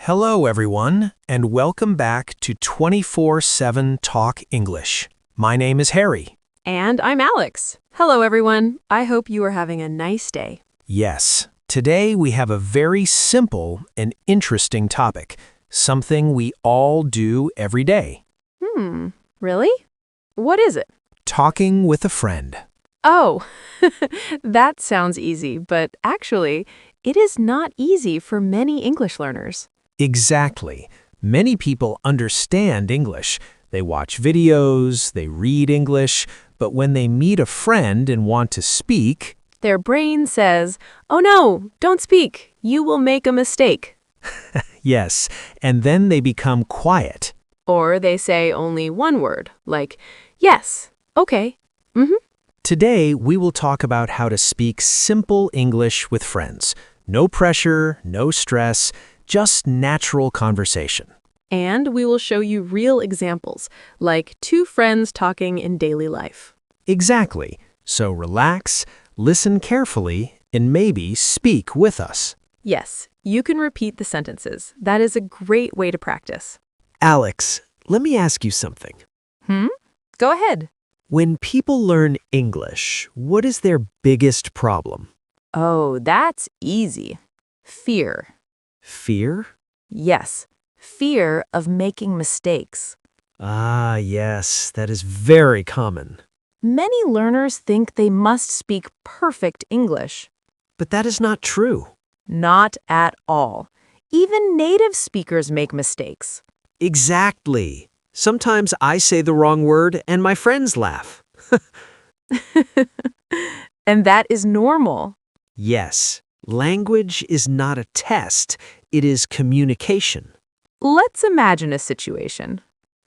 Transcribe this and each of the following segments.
Hello, everyone, and welcome back to 24/7 Talk English. My name is Harry. And I'm Alex. Hello, everyone. I hope you are having a nice day. Yes, today we have a very simple and interesting topic, something we all do every day. Really? What is it? Talking with a friend. Oh, that sounds easy, but actually, it is not easy for many English learners. Exactly. Many people understand English. They watch videos, they read English, but when they meet a friend and want to speak, Their brain says, "Oh no, don't speak. You will make a mistake." yes, and then they become quiet. Or they say only one word, like, yes, okay, Today, we will talk about how to speak simple English with friends. No pressure, no stress, just natural conversation. And we will show you real examples, like two friends talking in daily life. Exactly. So relax, listen carefully, and maybe speak with us. Yes, you can repeat the sentences. That is a great way to practice. Alex, let me ask you something. Go ahead. When people learn English, what is their biggest problem? Oh, that's easy. Fear. Fear? Yes, fear of making mistakes. Ah, yes, that is very common. Many learners think they must speak perfect English. But that is not true. Not at all. Even native speakers make mistakes. Exactly. Sometimes I say the wrong word and my friends laugh. And that is normal. Yes, language is not a test, it is communication. Let's imagine a situation.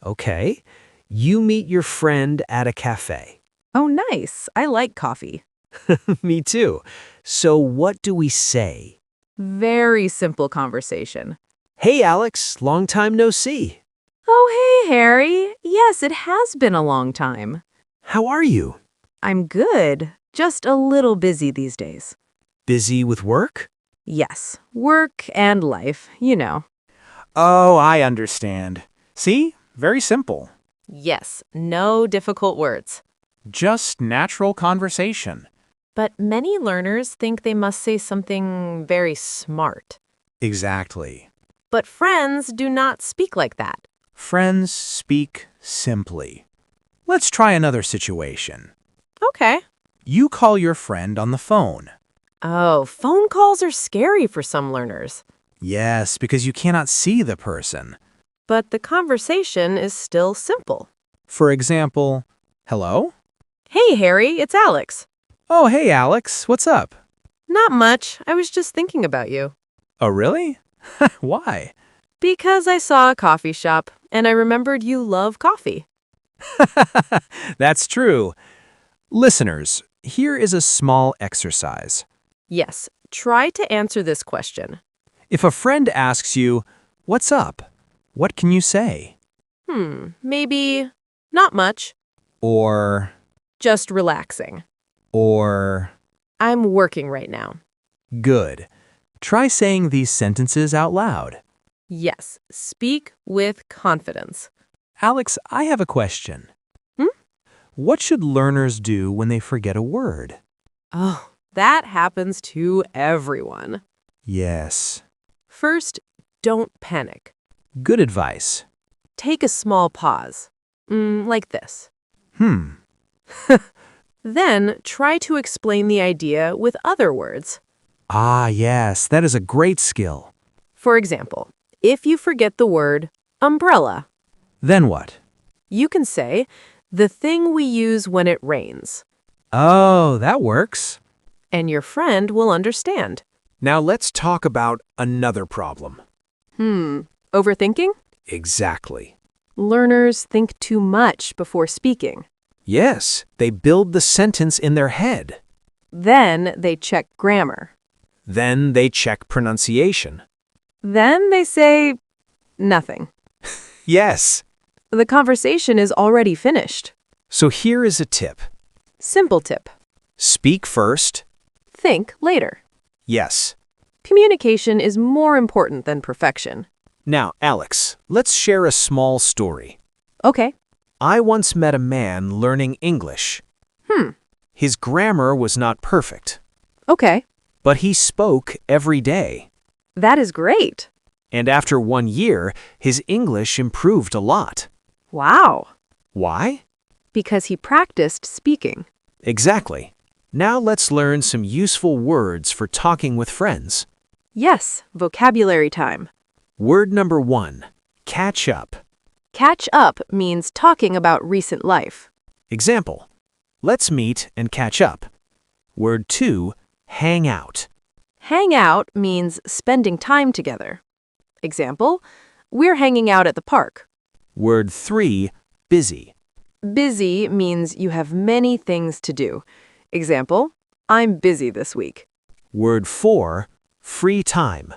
Okay, you meet your friend at a cafe. Oh, nice. I like coffee. Me too. So what do we say? Very simple conversation. Hey Alex, long time no see. Oh, hey, Harry. Yes, it has been a long time. How are you? I'm good, just a little busy these days. Busy with work? Yes, work and life, you know. Oh, I understand. See? Very simple. Yes, no difficult words. Just natural conversation. But many learners think they must say something very smart. Exactly. But friends do not speak like that. Friends speak simply. Let's try another situation. Okay. You call your friend on the phone. Oh, phone calls are scary for some learners. Yes, because you cannot see the person. But the conversation is still simple. For example, hello? Hey, Harry, it's Alex. Oh, hey, Alex. What's up? Not much. I was just thinking about you. Oh, really? Why? Because I saw a coffee shop, and I remembered you love coffee. That's true. Listeners, here is a small exercise. Yes, try to answer this question. If a friend asks you, "What's up?" what can you say? Maybe not much. Or, Just relaxing. or, I'm working right now. good. Try saying these sentences out loud. Yes, speak with confidence. Alex, I have a question. Hmm? What should learners do when they forget a word? Oh, that happens to everyone. Yes. First, don't panic. Good advice. Take a small pause. Like this. Hmm. Then try to explain the idea with other words. Ah, yes, that is a great skill. For example, if you forget the word umbrella, Then what? you can say, the thing we use when it rains, Oh, that works. and your friend will understand. Now let's talk about another problem. Overthinking? Exactly. Learners think too much before speaking. Yes, they build the sentence in their head. Then they check grammar. Then they check pronunciation. Then they say nothing. Yes. The conversation is already finished. So here is a tip. Simple tip. Speak first. Think later. Yes. Communication is more important than perfection. Now, Alex, let's share a small story. Okay. I once met a man learning English. His grammar was not perfect, Okay. but he spoke every day. That is great. And after 1 year, his English improved a lot. Wow. Why? Because he practiced speaking. Exactly. Now let's learn some useful words for talking with friends. Yes, vocabulary time. Word number 1, catch up. Catch up means talking about recent life. Example, let's meet and catch up. Word 2, hang out. Hang out means spending time together. Example, we're hanging out at the park. Word 3, busy. Busy means you have many things to do. Example, I'm busy this week. Word 4, free time.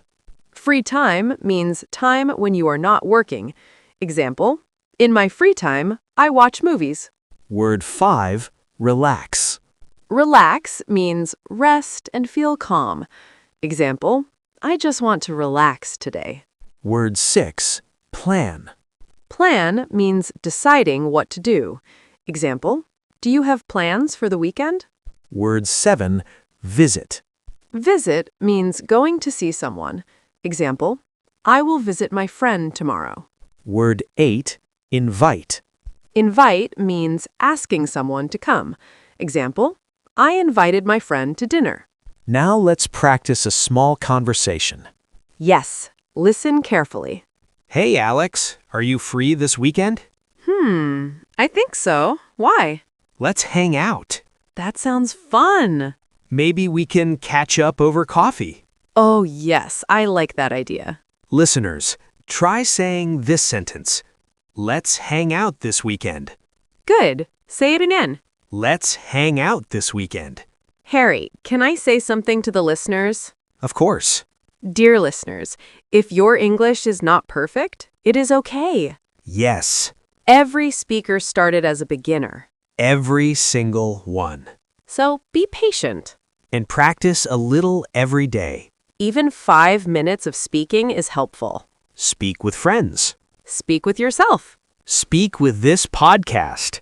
Free time means time when you are not working. Example, in my free time, I watch movies. Word 5, relax. Relax means rest and feel calm. Example, I just want to relax today. Word 6, plan. Plan means deciding what to do. Example, do you have plans for the weekend? Word 7, visit. Visit means going to see someone. Example, I will visit my friend tomorrow. Word 8, invite. Invite means asking someone to come. Example, I invited my friend to dinner. Now let's practice a small conversation. Yes, listen carefully. Hey, Alex, are you free this weekend? I think so. Why? Let's hang out. That sounds fun. Maybe we can catch up over coffee. Oh, yes, I like that idea. Listeners, try saying this sentence. Let's hang out this weekend. Good. Say it again. Let's hang out this weekend. Harry, can I say something to the listeners? Of course. Dear listeners, if your English is not perfect, it is okay. Yes, Every speaker started as a beginner. every single one. So be patient. And practice a little every day. Even 5 minutes of speaking is helpful. Speak with friends. Speak with yourself. Speak with this podcast.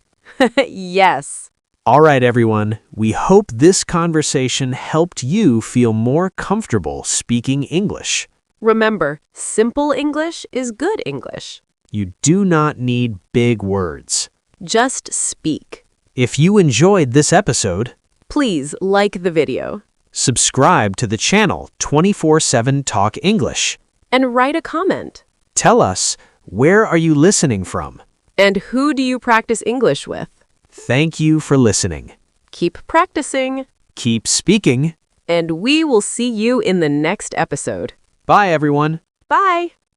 Yes. All right, everyone. We hope this conversation helped you feel more comfortable speaking English. Remember, simple English is good English. You do not need big words. Just speak. If you enjoyed this episode, Please like the video subscribe to the channel 24/7 Talk English. and write a comment. Tell us, where are you listening from? And who do you practice English with? Thank you for listening. Keep practicing, Keep speaking. and we will see you in the next episode. Bye, everyone. Bye.